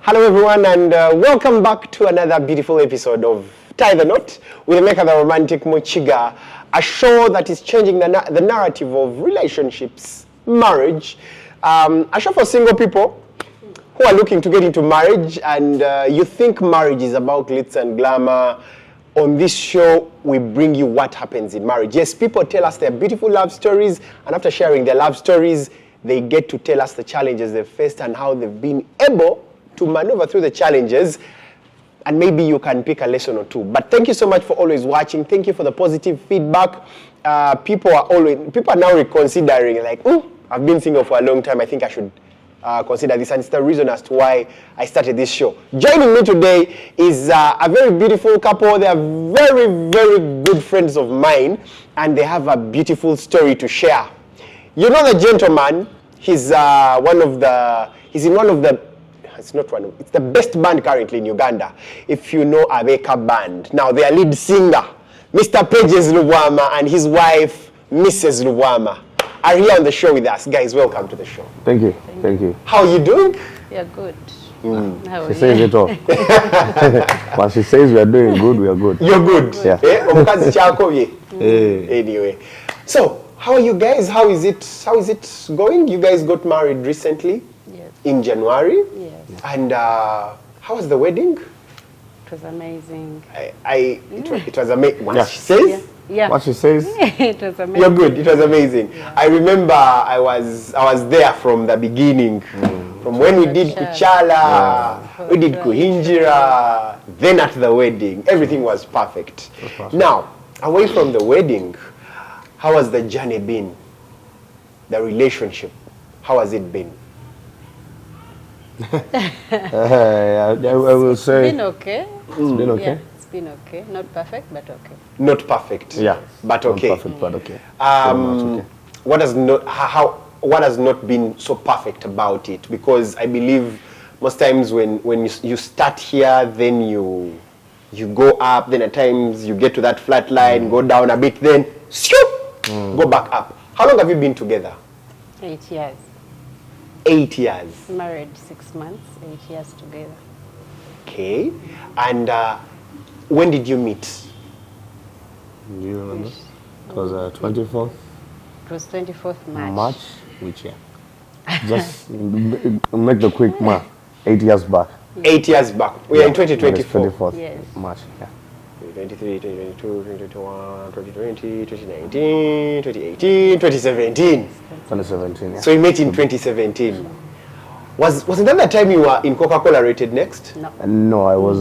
Hello everyone and welcome back to another beautiful episode of Tie the Knot with Emeka the Romantic Mochiga, a show that is changing the narrative of relationships, marriage, a show for single people who are looking to get into marriage and you think marriage is about glitz and glamour. On this show, we bring you what happens in marriage. Yes, people tell us their beautiful love stories, and after sharing their love stories, they get to tell us the challenges they've faced and how they've been able to maneuver through the challenges, and maybe you can pick a lesson or two. But thank you so much for always watching. Thank you for the positive feedback. People are now reconsidering, like, I've been single for a long time. I think I should consider this, and it's the reason as to why I started this show. Joining me today is a very beautiful couple. They are very, very good friends of mine, and they have a beautiful story to share. You know the gentleman. He's it's the best band currently in Uganda. If you know Abeka Band. Now their lead singer, Mr. Pages Lubwama, and his wife, Mrs. Lubwama, are here on the show with us. Guys, welcome to the show. Thank you. Thank you. How are you doing? Yeah, good. How she says it all. When she says we are doing good, we are good. You're good. Yeah. Anyway, so how are you guys? How is it going? You guys got married recently? Yes. In January? Yes. And how was the wedding? It was amazing. It was amazing. What Yeah. she says? Yeah. What she says? It was amazing. You're good. It was amazing. Yeah. I remember I was there from the beginning, from when we did Kuchala, we did Kuhinjira, then at the wedding, everything was perfect. Now, away from the wedding, how has the journey been? The relationship, how has it been? I will say It's been okay. it's been okay. Yeah, it's been okay. Not perfect, but okay. Not perfect. Yeah, but not okay. perfect, but okay. Very much okay. What has not been so perfect about it? Because I believe most times when you start here, then you go up, then at times you get to that flat line, go down a bit, then go back up. How long have you been together? 8 years. 8 years. Married 6 months, 8 years together. Okay. And when did you meet? Do you remember? It was 24th It was 24th March. March, which year? Just make the quick math. 8 years back. 8 years back. We are in 2024. 24th Yes. March. Yeah. 2023, 2022, 2021, 2020, 2019, 2018, 2017. 2017. Yeah. So you met in 2017. Wasn't that the time you were in Coca-Cola Rated Next? No. No, I was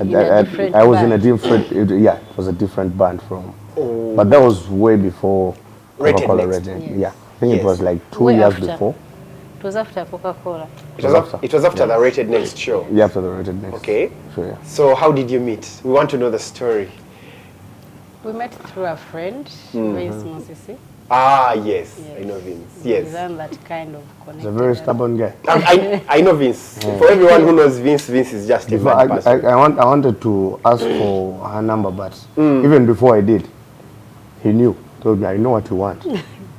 different I was in band. a different it was a different band from, Oh. but that was way before Rated Coca-Cola Next. Rated. Yes. Yeah, I think Yes. it was like 2 Way years after. before. It was after Coca-Cola. It was after the Rated Next show. Yeah, after the Rated Next. Okay. So yeah. So how did you meet? We want to know the story. We met through a friend, Vince Mosisi. Ah, yes. I know Vince. Yes. He's on that kind of connection. He's a very stubborn guy. I know Vince. For everyone who knows Vince, Vince is just a Before mad person. I wanted to ask for her number, but even before I did, he knew. Told me, I know what you want.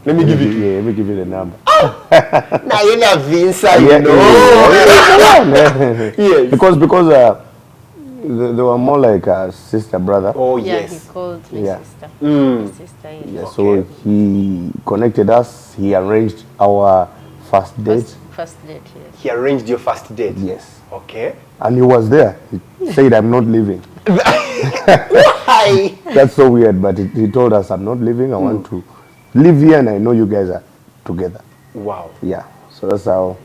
Let me give you. Yeah, let me give you the number. Now you know Vince, Yeah, you know. Yes. Because they were more like a sister brother. Oh Yeah, yes. he called my Yeah. sister. Mm. My sister, yes. Yeah, so he connected us. He arranged our first date. First date, yes. He arranged your first date. Yes, Okay. and he was there. He said, "I'm not leaving." Why? That's so weird, but he told us, "I'm not leaving. I want to live here, and I know you guys are together." Wow. Yeah, so that's how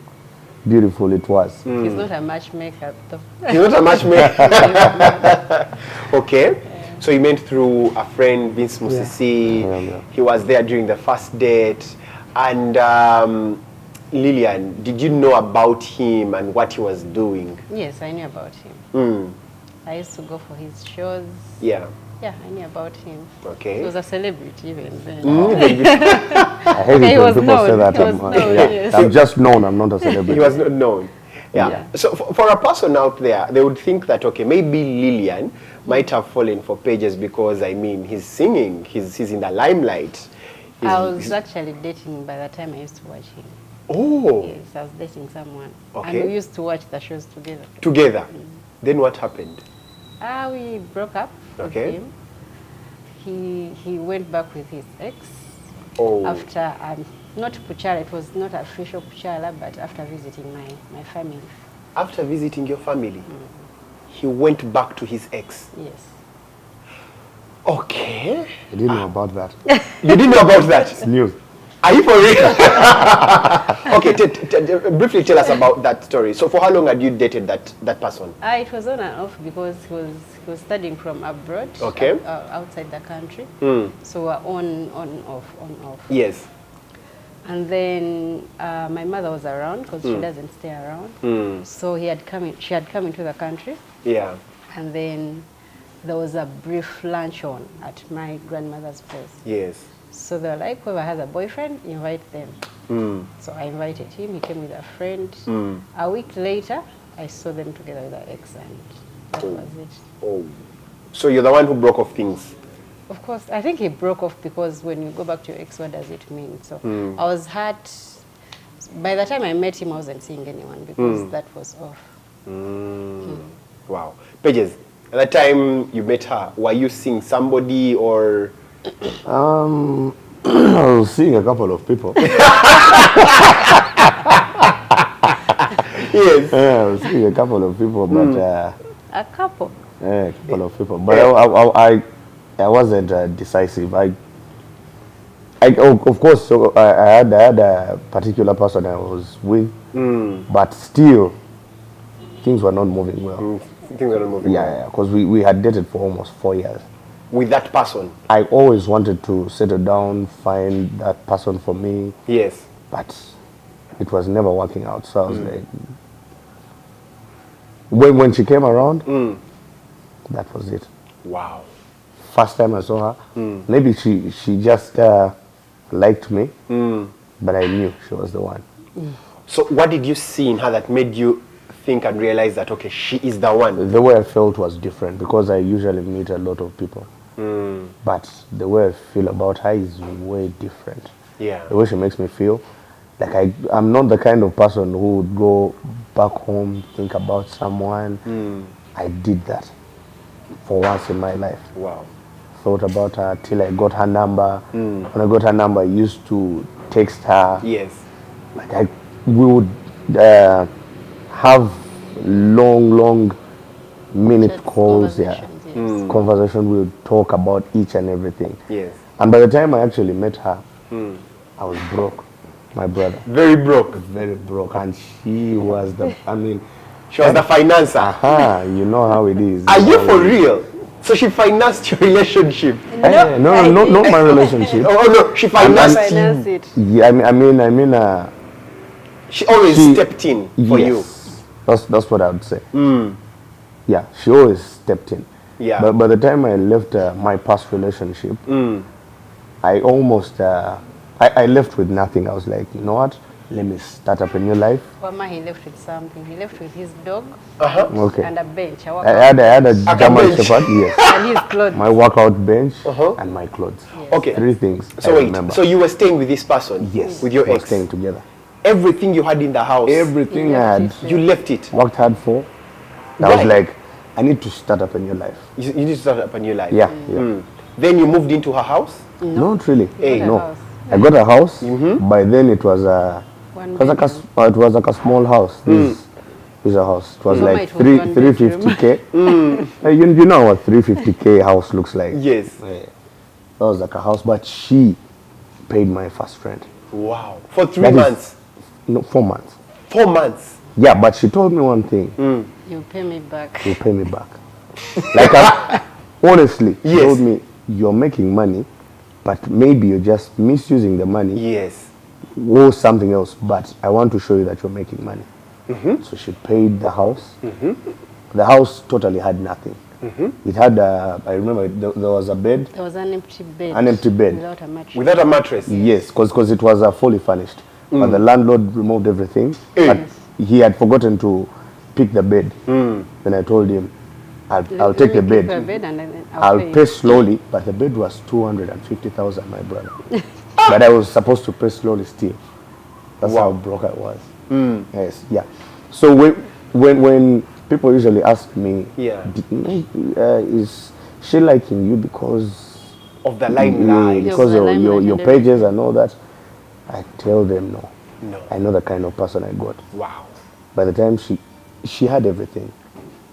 beautiful it was. He's not a matchmaker, though. You're not a matchmaker. Okay. So you met through a friend, Vince Musisi. Yeah. He was there during the first date. And Lillian, did you know about him and what he was doing? Yes, I knew about him. Mm. I used to go for his shows. Yeah. Yeah, I knew about him. Okay. He was a celebrity even then. I hate He it when was people say known. that. He was known, yes. I'm just known. I'm not a celebrity. He was not known. Yeah. Yeah. So for a person out there, they would think that, okay, maybe Lillian might have fallen for Pages because, I mean, he's singing, he's in the limelight. I was actually dating by the time I used to watch him. Oh. Yes, I was dating someone. Okay. And we used to watch the shows together. Together. Then what happened? We broke up Okay. with him. He went back with his ex. Oh. After, not Puchala, it was not official Puchala, but after visiting my family. After visiting your family, he went back to his ex. Yes. Okay. I didn't know about that. You didn't know about that? It's news. Are you for real? Okay, briefly tell us about that story. So for how long had you dated that person? It was on and off because he was studying from abroad. Okay. Outside the country. So we're on, off. Yes. And then my mother was around because she doesn't stay around. So she had come into the country. Yeah. And then there was a brief luncheon at my grandmother's place. Yes. So they were like, whoever has a boyfriend, invite them. So I invited him. He came with a friend. A week later, I saw them together with their ex, and that was it. Oh. So you're the one who broke off things? Of course, I think he broke off because when you go back to your ex, what does it mean? So I was hurt. By the time I met him, I wasn't seeing anyone because that was off. Wow. Pages, at the time you met her, were you seeing somebody or? I was seeing a couple of people. Yes. I was seeing a couple of people, but A couple. a couple of people. But I wasn't decisive. Of course, so I had a particular person I was with, but still, things were not moving well. Things were not moving well. Yeah, because we had dated for almost 4 years. With that person? I always wanted to settle down, find that person for me. Yes. But it was never working out. So I was like, when she came around, that was it. Wow. First time I saw her, maybe she just liked me, but I knew she was the one. So what did you see in her that made you think and realize that, okay, she is the one? The way I felt was different because I usually meet a lot of people. But the way I feel about her is way different. Yeah. The way she makes me feel, like I'm not the kind of person who would go back home, think about someone. I did that for once in my life. Wow. Thought about her till I got her number. When I got her number, I used to text her. Yes. Like we would have long minute Chats, calls. Yeah. conversations, yes. Conversation, we would talk about each and everything. Yes. And by the time I actually met her, I was broke, my brother. Very broke. Very broke. And she was the, She was the financer. You know how it is. Are you for real? So she financed your relationship? No, not my relationship. Oh no, she financed you. Finance it. Yeah, I mean, She always stepped in for you. yes, that's what I would say. Yeah, she always stepped in. Yeah. But by the time I left my past relationship, I almost, I left with nothing. I was like, you know what? Let me start up a new life. Wama, he left with something. He left with his dog Okay. and a bench. I had a German bench. Shepherd, yes. And his clothes. My workout bench and my clothes. Okay. 3 things. So I wait, remember. so you were staying with this person? Yes. With your we were ex? staying together. Everything you had in the house? Everything I had You left it? worked hard for. I Why? was like, I need to start up a new life. You need to start up a new life? Yeah. Then you moved into her house? Not really. Hey. Got a No. house. I got a house. By then it was a, One it was like it was like a small house. This is a house. It was Mama, like it was one 350k. You know what 350k house looks like. Yes. Yeah. That was like a house, but she paid my first rent. Wow. For 3 That is- months? No, 4 months. 4 months? Yeah, but she told me one thing. You pay me back. You pay me back. Like honestly, she Yes. told me you're making money, but maybe you're just misusing the money. Yes. Or something else, but I want to show you that you're making money. So she paid the house. The house totally had nothing. It had, I remember there was a bed, There was an empty bed. An empty bed. Without a mattress. Without a mattress? yes, because it was fully furnished. But the landlord removed everything. But he had forgotten to pick the bed. Then I told him, I'll take the bed. Keep the bed and then I'll pay. pay slowly, but the bed was 250,000, my brother. But I was supposed to pay slowly still. That's Wow. how broke I was. Yes, yeah. So when people usually ask me, Yeah. is she liking you because Of the limelight. because the of limelight your and pages and all that? I tell them no. No. I know the kind of person I got. Wow. By the time she had everything,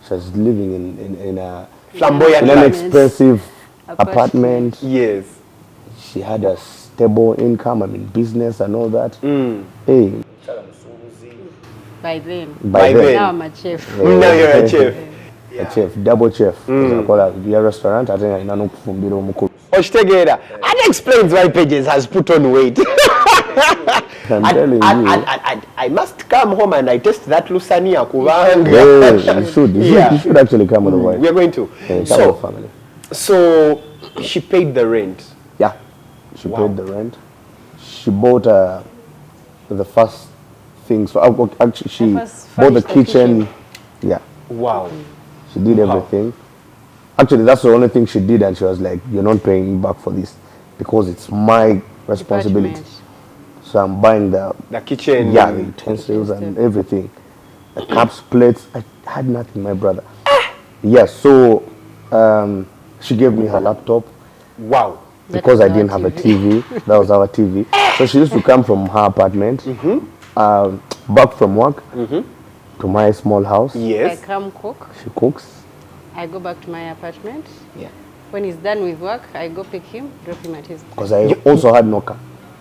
she was living in a Flamboyant in an life. expensive Apartment. apartment. Yes. She had a stable income, I mean business and all that. Hey, By then. By then. Now I'm a chef. Now you're a chef. a chef, double chef. I call her via restaurant. I think I know kufumbira omukulu. Oshtegera. That explains why Pages has put on weight. I'm telling you. I must come home and I taste that lusania kubanga. Yeah, you should. Yeah. You should actually come with a wife. We are going to. Yeah, come with family. So she paid the rent. Yeah, she Wow. paid the rent. She bought the first things. So actually, she first bought the furnished the kitchen. Yeah, Wow. she did everything. Actually, that's the only thing she did, and she was like, "You're not paying me back for this because it's my responsibility." Department. So I'm buying the kitchen. yeah, the utensils and everything, the cups, plates. I had nothing, my brother. Yes, so she gave me her laptop. Wow. Because That I was didn't our have a TV. TV. That was our TV. So she used to come from her apartment, back from work, to my small house. Yes. I come cook. She cooks. I go back to my apartment. Yeah. When he's done with work, I go pick him, drop him at his place. Because I also had no car.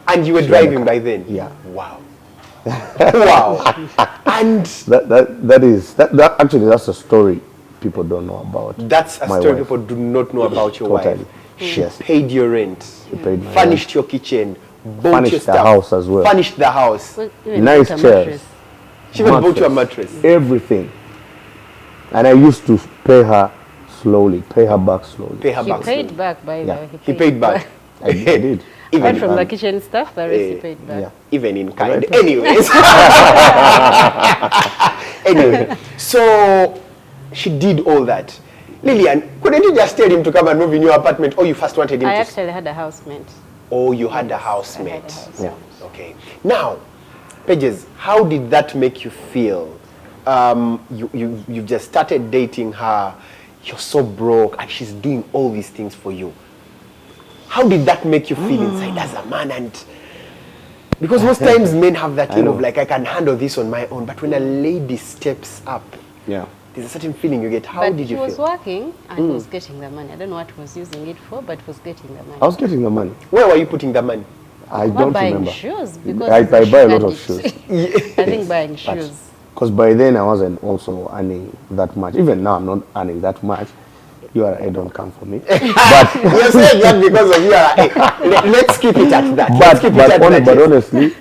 And you were driving by then? Yeah. Wow. Wow. And That actually that's a story people don't know about. that's a my story wife. people do not know about your Totally. wife. She Yes. paid your rent, paid my furnished your kitchen, bought Furnished your the stuff, house as well. Furnished the house. Well, even Nice bought a chairs. mattress. She even bought you a mattress. Everything. And I used to pay her slowly, pay her back slowly. Pay her He back. paid back, by the Yeah. way. He paid back. I did. Apart from the And- kitchen stuff, the rest he paid back. Yeah. Even in kind. Right. Anyways. Anyway, so she did all that. Lillian, couldn't you just tell him to come and move in your apartment, or you first wanted him I to? actually had a housemate. Or you had a I housemate? had a housemate. Yeah. Okay. Now, Pages, how did that make you feel? You just started dating her. You're so broke, and she's doing all these things for you. How did that make you feel inside as a man? And because most times men have that thing of know. like, I can handle this on my own. But when a lady steps up, Yeah. there's a certain feeling you get. How But did he you was feel? working and was getting the money. I don't know what he was using it for, but he was getting the money. I was getting the money. Where were you putting the money? I Not don't buying remember. shoes because I he's a buy a sugar lot of addict. shoes. I think buying shoes. Because by then I wasn't also earning that much. Even now I'm not earning that much. You are, I don't come for me. But You're saying that because of you. Let's keep it at that. Let's keep it at that. but honestly,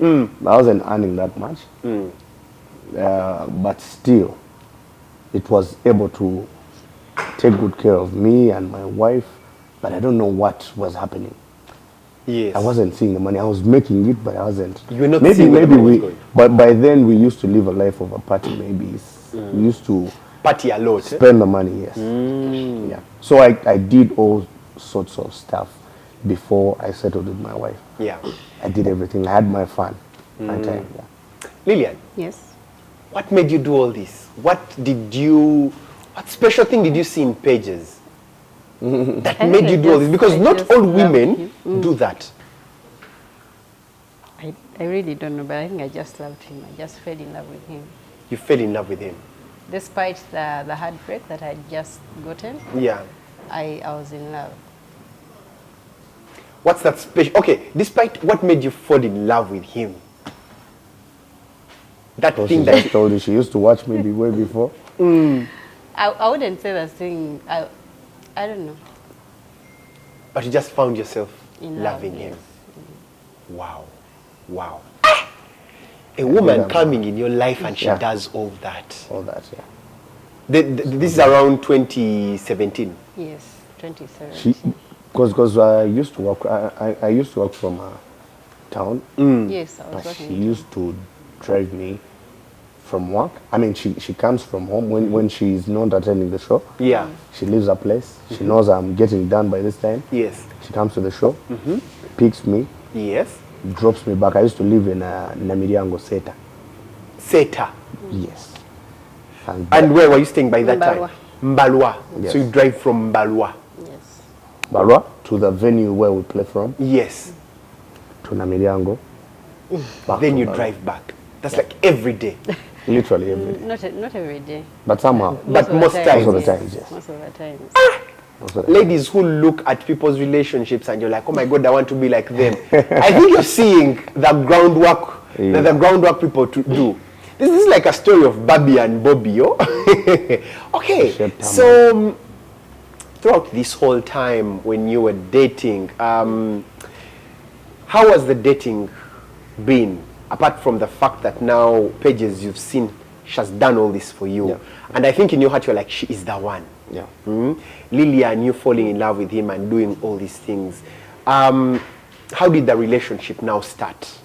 I wasn't earning that much. But still, it was able to take good care of me and my wife. But I don't know what was happening. Yes. I wasn't seeing the money. I was making it, but I wasn't. You were not maybe seeing where the maybe money we. was going. But by then we used to live a life of a party. Maybe we used to Party a lot. spend the money. Yes. Yeah. So I did all sorts of stuff before I settled with my wife. Yeah. I did everything. I had my fun. My time. Yeah. Lillian, Yes. what made you do all this? What special thing did you see in Pages that I made think you I do all this? just- Because I not just all loved women him. do that. I really don't know, but I think I just loved him. I just fell in love with him. You fell in love with him. Despite the heartbreak that I had just gotten, Yeah. I was in love. What's that special? Okay, despite what made you fall in love with him? That So she thing just that told you she used to watch me way before. I wouldn't say that thing. I don't know. but you just found yourself In love, loving him. yes. Wow. Wow. A woman that, coming in your life and she Yeah. does all that. All that. Yeah. This is around 2017. Yes, 27. She, because I used to work. I used to work from town. Yes, I was But she working. used to drive me from work. I mean, she comes from home when she's not attending the show. Yeah. She leaves her place. She knows I'm getting done by this time. Yes. She comes to the show, picks me, Yes. drops me back. I used to live in Namiriango Seta. Seta. Yes. And where were you staying by that Mbalwa. time? Mbalwa. Yes. So you drive from Mbalwa. Yes. Barua to the venue where we play from, Yes. to Namiriango. back Then to you Barua. drive back. That's like every day. Literally every day. Not every day. But somehow. But of the most times. Most of the yes. times, yes. Most of the times. most of the- Ladies who look at people's relationships and you're like, oh my God, I want to be like them. I think you're seeing the groundwork that the groundwork people to do. This is like a story of Bobby and Bobby, yo. Okay, Shaped so throughout this whole time when you were dating, how was the dating been? Apart from the fact that now Pages you've seen, she has done all this for you. Yeah. And I think in your heart you're like, she is the one. Yeah. Lillian, you falling in love with him and doing all these things. How did the relationship now start?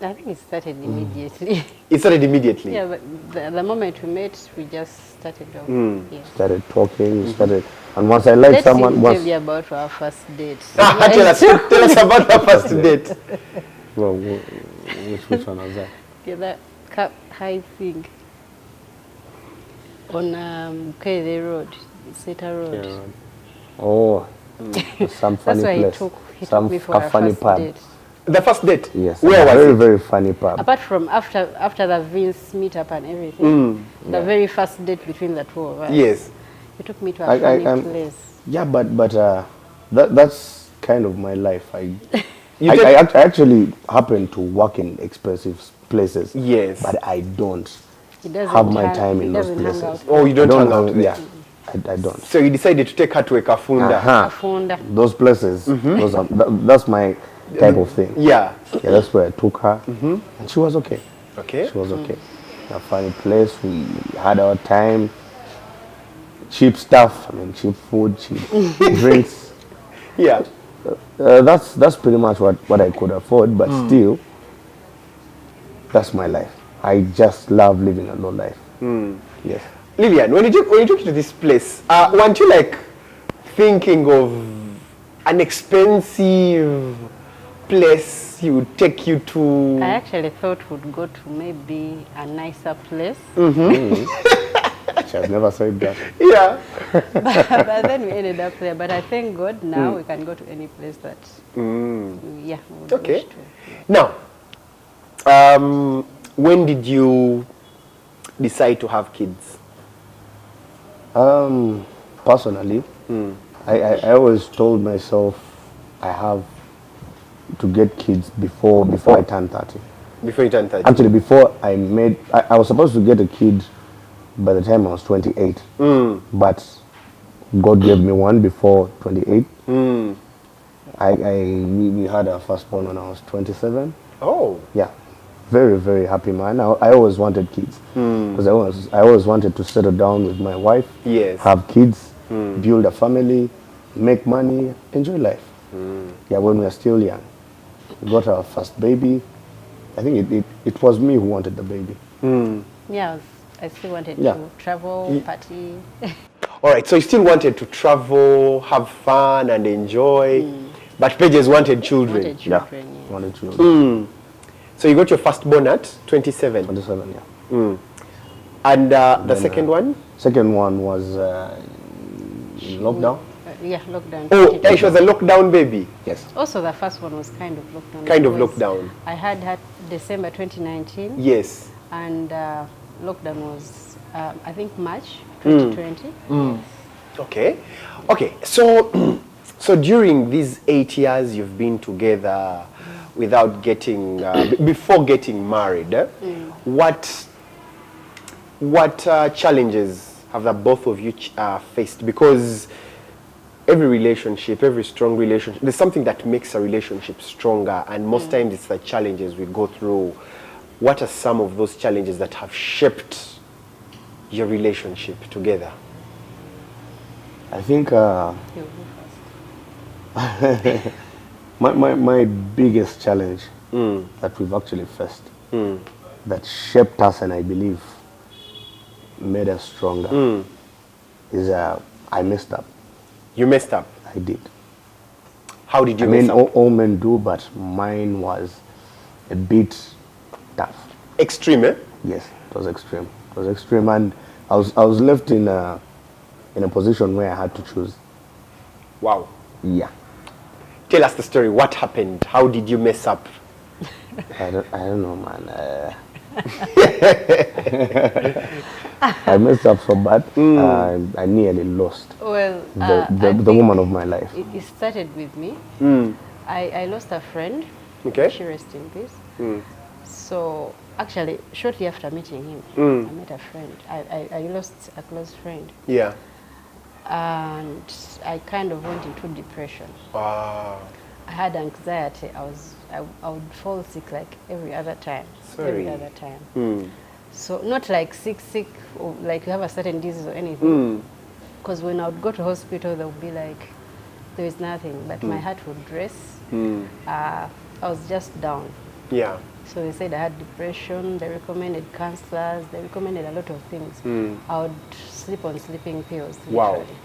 I think it started immediately. It started immediately. Yeah, but the moment we met, we just started off. Yeah. Started talking, started, and once I liked Let's someone, once, tell you about our first date. Tell us about the first date. well, which one was that? Yeah, that cap high thing on Kele Road, Seta Road. Oh, some funny That's why place. he some took me for a our funny first pub. date. The first date? Yes, Where a was very, it? very funny pub. Apart from after the Vince meetup and everything, the very first date between the two of us. Yes. He took me to a funny place. Yeah, but that's kind of my life. I You I actually happen to work in expensive places. Yes. But I don't He doesn't have my hang- time he in those doesn't hang places. out. Oh, you don't hang out there? Yeah, I don't. So you decided to take her to a kafunda. Uh-huh. Afunda. Those places, those are, that's my type of thing. Yeah. Yeah, that's where I took her, and she was okay. Okay. She was okay. A funny place. We had our time. Cheap stuff. I mean, cheap food, cheap drinks. Yeah. That's pretty much what I could afford. But still, that's my life. I just love living a low life. Yes. Lillian, when you took to this place, weren't you like thinking of an expensive place he would take you to? I actually thought we'd go to maybe a nicer place. She has never said that. Yeah. But then we ended up there. But I thank God now we can go to any place that, yeah, we would Okay. wish to. Now, when did you decide to have kids? Personally, I always told myself I have to get kids before I turn 30. Before you turned 30? Actually, before I was supposed to get a kid by the time I was 28. But God gave me one before 28. We had our firstborn when I was 27. Oh. Yeah. Very, very happy man. I always wanted kids. Because I always wanted to settle down with my wife. Yes. Have kids, build a family, make money, enjoy life. Yeah, when we were still young. We got our first baby. I think it was me who wanted the baby. Yeah, I still wanted Yeah. to travel, party. All right, so you still wanted to travel, have fun, and enjoy, but Pages wanted children. Wanted children, yeah. Wanted children. So you got your firstborn at 27. 27, yeah. And the second one? Second one was in lockdown. Yeah, lockdown. Oh, 2020. she was a lockdown baby. Yes. Also, the first one was kind of lockdown. Kind of because lockdown. I had December 2019, Yes. and lockdown was, I think, March 2020. Okay. Okay. So, so during these 8 years you've been together, without getting, before getting married, what challenges have the both of you faced? Because every relationship, every strong relationship, there's something that makes a relationship stronger, and most times it's the challenges we go through. What are some of those challenges that have shaped your relationship together? I think You go first. my biggest challenge that we've actually faced, that shaped us and I believe made us stronger, is I messed up. You messed up. I did. How did you I mean, mess up? all men do, but mine was a bit tough. Extreme, eh? Yes, it was extreme. It was extreme, and I was left in a position where I had to choose. Wow. Yeah. Tell us the story. What happened? How did you mess up? I don't know, man. I messed up so bad. I nearly lost Well, the woman of my life. It started with me. I lost a friend. Okay. She rest in peace. So actually, shortly after meeting him, I met a friend. I lost a close friend. Yeah. And I kind of went into depression. Wow. I had anxiety. I would fall sick like every other time. Sorry. Every other time. So not like sick, or like you have a certain disease or anything. Because when I would go to hospital, they would be like, there is nothing. But my heart would race. I was just down. Yeah. So they said I had depression. They recommended counselors. They recommended a lot of things. I would sleep on sleeping pills. Wow. Literally.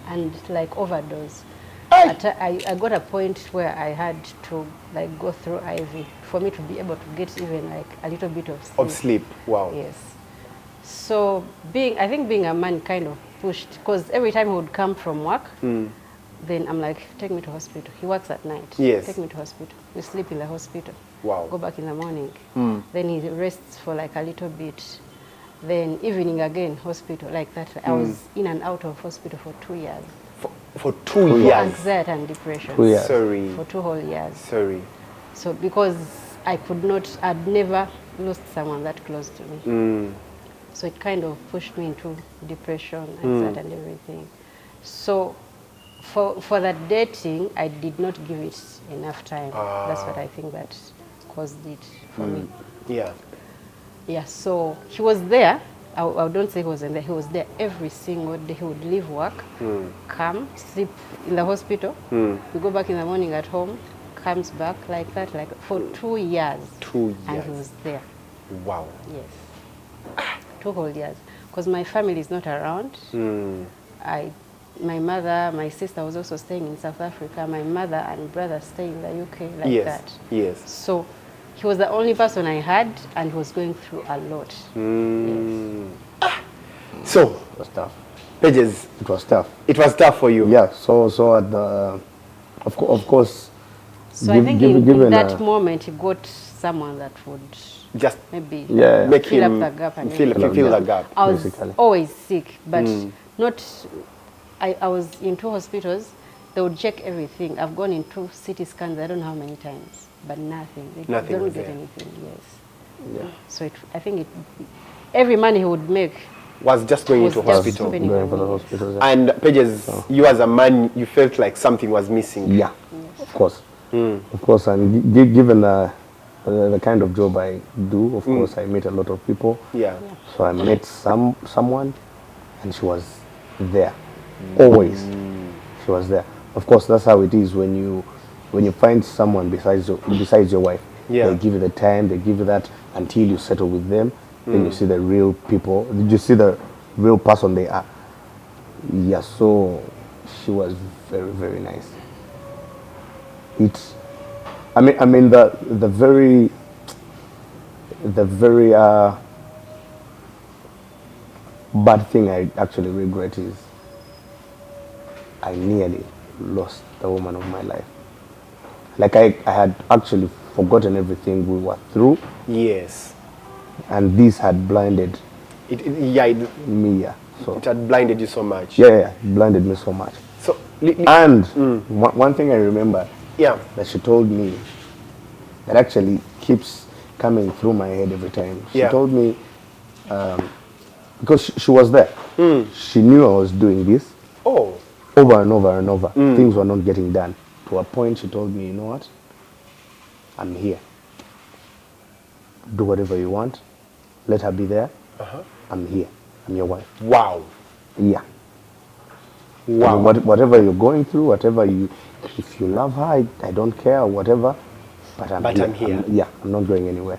And like overdose. Hey. I got a point where I had to like go through IV for me to be able to get even like a little bit of sleep. Of sleep. Wow. Yes. So I think being a man kind of pushed, because every time he would come from work, then I'm like, take me to hospital. He works at night. Yes. Take me to hospital. We sleep in the hospital. Wow. Go back in the morning. Then he rests for like a little bit. Then evening again, hospital, like that. I was in and out of hospital for 2 years. For 2 years. Anxiety and depression. 2 years. Sorry. For 2 whole years. Sorry. So because I'd never lost someone that close to me. So it kind of pushed me into depression, anxiety and everything. So for that dating, I did not give it enough time. That's what I think that caused it for me. Yeah. Yeah, so he was there. I don't say he wasn't there. He was there every single day. He would leave work, come, sleep in the hospital. We go back in the morning at home, comes back like that, like for 2 years. 2 years. And he was there. Wow. Yes. 2 whole years. Because my family is not around. My mother, my sister was also staying in South Africa. My mother and brother stay in the UK like that. Yes. So he was the only person I had, and he was going through a lot. Yes. So, It was tough. Pages, It was tough. it was tough for you. Yeah. So at the, of course. So I think in that moment, he got someone that would Just maybe make fill him up the gap. And fill everything. the gap. I was basically. always sick, but not. I was in 2 hospitals. They would check everything. I've gone in 2 CT scans. I don't know how many times, but nothing. They Nothing don't was get there. anything. Yes. Yeah. So I think every money he would make Was just going was into just hospital. spending Going for the away. hospital. Yeah. And Pages, you as a man, you felt like something was missing. Yeah, of course. Of course, and given the kind of job I do, of course, I meet a lot of people. Yeah. So I met someone, and she was there, always. She was there. Of course, that's how it is when you find someone besides your wife. Yeah. They give you the time, they give you that until you settle with them. Then you see the real people. You see the real person they are. Yeah. So she was very, very nice. I mean the very bad thing I actually regret is I nearly lost the woman of my life. Like I had actually forgotten everything we were through, Yes. and this had blinded It me. Yeah. So had blinded you so much. yeah, it blinded me so much. So, And one thing I remember yeah. that she told me that actually keeps coming through my head every time. She Yeah. told me, because she was there, she knew I was doing this Oh. over and over and over. Things were not getting done. To a point, she told me, you know what? I'm here. Do whatever you want. Let her be there. I'm here. I'm your wife. Wow. Yeah. Wow. I mean, whatever you're going through, if you love her, I don't care, whatever. But I'm here. I'm not going anywhere.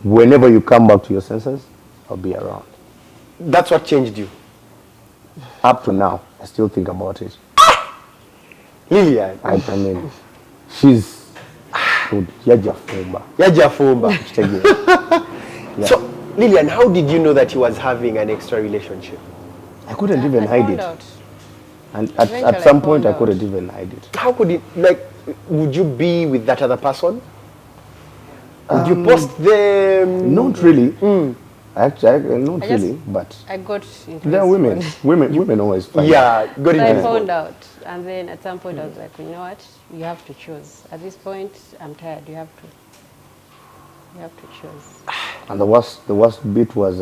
Whenever you come back to your senses, I'll be around. That's what changed you. Up to now, I still think about it. Lillian. I mean, she's good. Yajafumba. Yajafumba. Yeah. So, Lillian, how did you know that he was having an extra relationship? I couldn't even I hide found it. out. And Eventually at some point, I found couldn't out. even hide it. How could it, like, would you be with that other person? Would you post them? Not really. Actually, not I just- really, but I got into there are this women. one. Women always find. Yeah, got So it. I found out, and then at some point I was like, you know what? You have to choose. At this point, I'm tired. You have to choose. And the worst bit was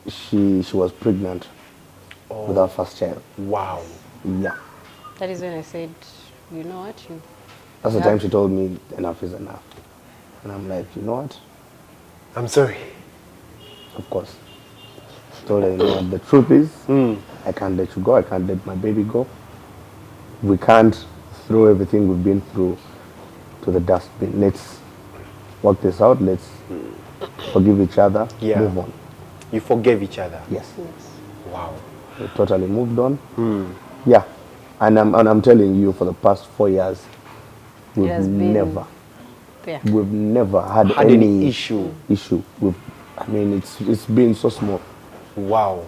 she was pregnant with her first child. Wow. Yeah. That is when I said, you know what? That's the Yeah. time she told me enough is enough. And I'm like, you know what? I'm sorry. Of course. I told her, you know what, the truth is, I can't let you go. I can't let my baby go. We can't throw everything we've been through to the dustbin. Let's work this out. Let's forgive each other. Yeah. Move on. You forgave each other. Yes. Wow. We totally moved on. Yeah. And I'm telling you, for the past 4 years, we've has been- never Yeah. we've never had Had any issue. issue. I mean, it's been so small. Wow.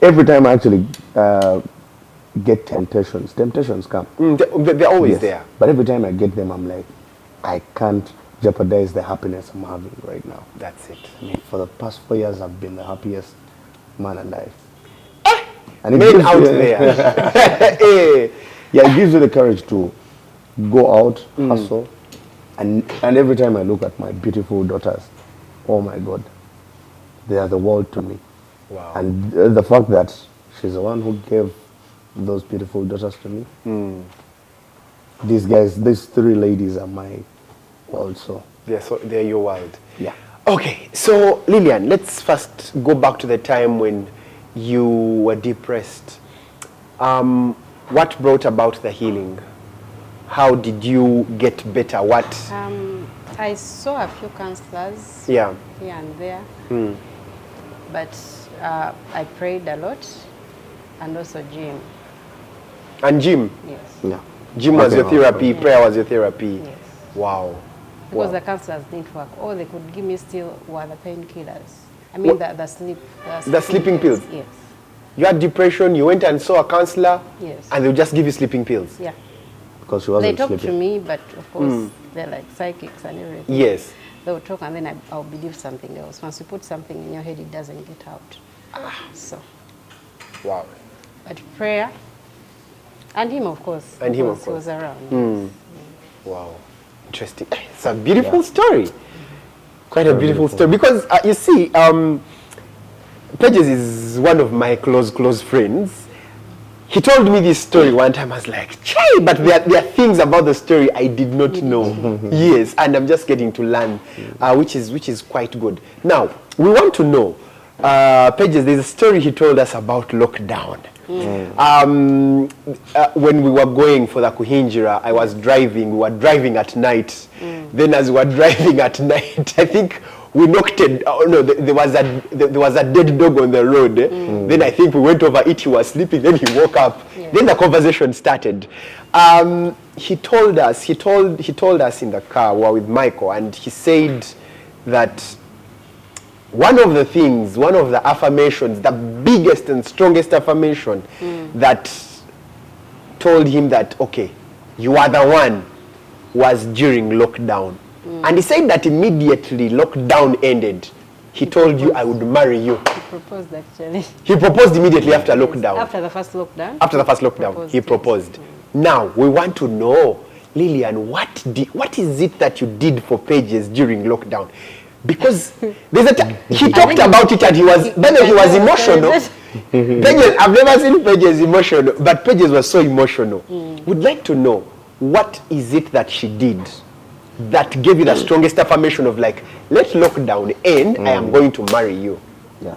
Every time I actually get temptations come. They're always Yes. there. But every time I get them, I'm like, I can't jeopardize the happiness I'm having right now. That's it. I mean, for the past 4 years, I've been the happiest man alive. And it Men gives out you- there. Eh. Yeah, it gives you the courage to go out, hustle, and every time I look at my beautiful daughters, oh my God, they are the world to me. Wow. And the fact that she's the one who gave those beautiful daughters to me. These 3 ladies are my world. So They're your world. yeah. Okay, so Lillian, let's first go back to the time when you were depressed. What brought about the healing? How did you get better? What? I saw a few counselors Yeah. here and there, but I prayed a lot, and also gym. And gym. Yes. Yeah. Gym was Okay. your therapy. Prayer was your therapy. Yes. Wow. Because Wow. the counselors didn't work. All they could give me still were the painkillers. I mean, the sleeping pills? Yes. You had depression. You went and saw a counselor. Yes. And they'll just give you sleeping pills. Yeah. Because she They wasn't talk to sleeping. me, but of course, they're like psychics and everything. Yes. They'll talk and then I'll believe something else. Once you put something in your head, it doesn't get out. So, Wow. but prayer, and him, of course. And him, of because he course. was around. Wow. Interesting. It's a beautiful story. Quite a beautiful story. Because you see, Pages is one of my close friends. He told me this story one time. I was like, "Chai!" But there are things about the story I did not know. Yes, and I'm just getting to learn, which is quite good. Now we want to know, Pages. There's a story he told us about lockdown. When we were going for the Kuhinjira, I was driving. We were driving at night. Then, as we were driving at night, I think we knocked it. Oh no, there was a dead dog on the road. Then I think we went over it. He was sleeping. Then he woke up. Yeah. Then the conversation started. He told us in the car. We were with Michael, and he said that one of the affirmations, the biggest and strongest affirmation that told him that, okay, you are the one, was during lockdown. And he said that immediately lockdown ended, he told you, I would marry you. He proposed actually. He proposed immediately after lockdown. After the first lockdown? After the first lockdown, he proposed. Now, we want to know, Lillian, what is it that you did for Pages during lockdown? Because there's he talked about it and he was emotional. Pages, I've never seen Pages emotional, but Pages was so emotional. Would like to know, what is it that she did that gave you the strongest affirmation of like, let lockdown end, I am going to marry you? Yeah.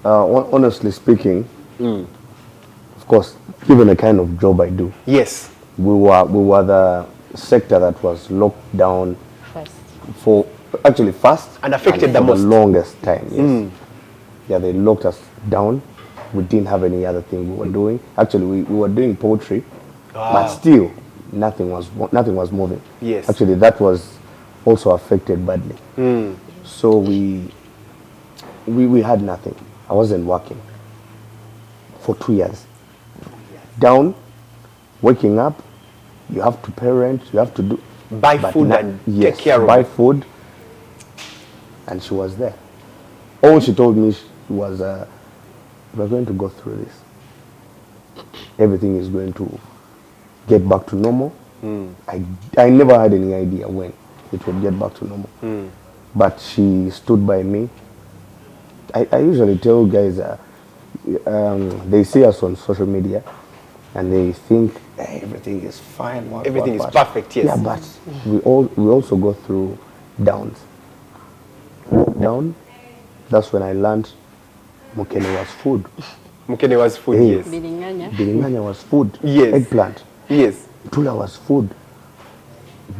Honestly speaking, of course, given the kind of job I do, Yes. we were the sector that was locked down First. for actually fast And affected for the most. longest time. Yes. Yeah, they locked us down. We didn't have any other thing we were doing. Actually, we were doing poetry but still nothing was moving. Yes. Actually, that was also affected badly. So we had nothing. I wasn't working for 2 years. Down, waking up, you have to parent, you have to do Buy food and yes, take care of buy it. food, and she was there. All she told me was, we're going to go through this. Everything is going to get back to normal. I never had any idea when it would get back to normal. But she stood by me. I usually tell guys, they see us on social media and they think hey, everything is fine. Everything is perfect, yes. Yeah, but we also go through downs. Down, that's when I learned mukene was food. Mukene was food, Hey. yes. Biringanya was food. Yes. Eggplant. Yes. Tula was food.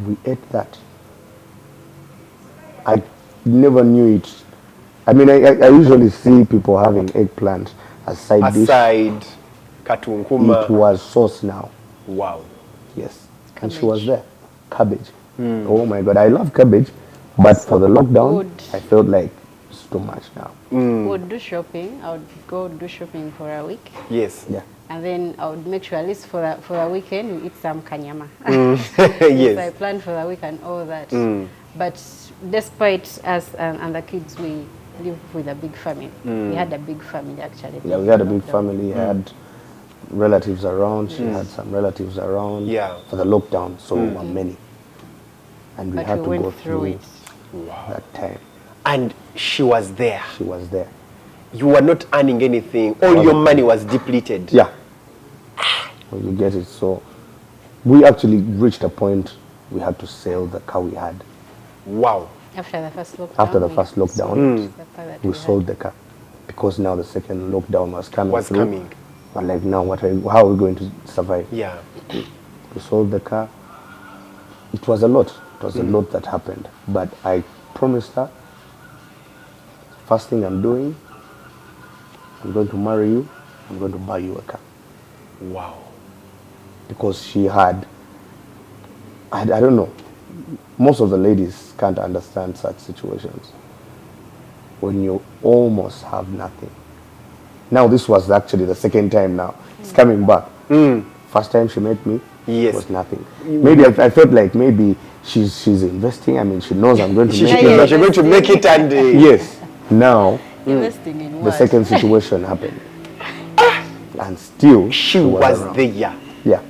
We ate that. I never knew it. I mean, I usually see people having eggplant as side dish. Aside, katunkuma. It was sauce now. Wow. Yes. And she was there. Cabbage. Oh my God, I love cabbage. But for the lockdown, I felt like it's too much now. We would do shopping. I would go do shopping for a week. Yes. Yeah. And then I would make sure at least for the weekend we eat some kanyama. Yes. So I planned for the week and all that. But despite us and the kids, we live with a big family. We had a big family actually. Yeah, we had a big family. I had relatives around. She had some relatives around. Yeah. For the lockdown, so we were many. And we But had we to went go through it. that time. And she was there. She was there. You were not earning anything. All your money was depleted. Yeah. Well, you get it. So we actually reached a point we had to sell the car we had. Wow. After the first lockdown. After the first lockdown, the car that we had. sold the car because now the second lockdown was coming. Was through. coming. But like now, how are we going to survive? Yeah. We sold the car. It was a lot. It was a lot that happened. But I promised her, first thing I'm doing, I'm going to marry you. I'm going to buy you a car. Wow. Because she had, I don't know, most of the ladies can't understand such situations. When you almost have nothing. Now this was actually the second time now. It's coming back. First time she met me, Yes. it was nothing. Maybe I felt like maybe she's investing. I mean, she knows I'm going to make Yeah, it. She's going to make it and... Yes. Now, Investing in the what? second situation happened. And still, She was around. there. Yeah.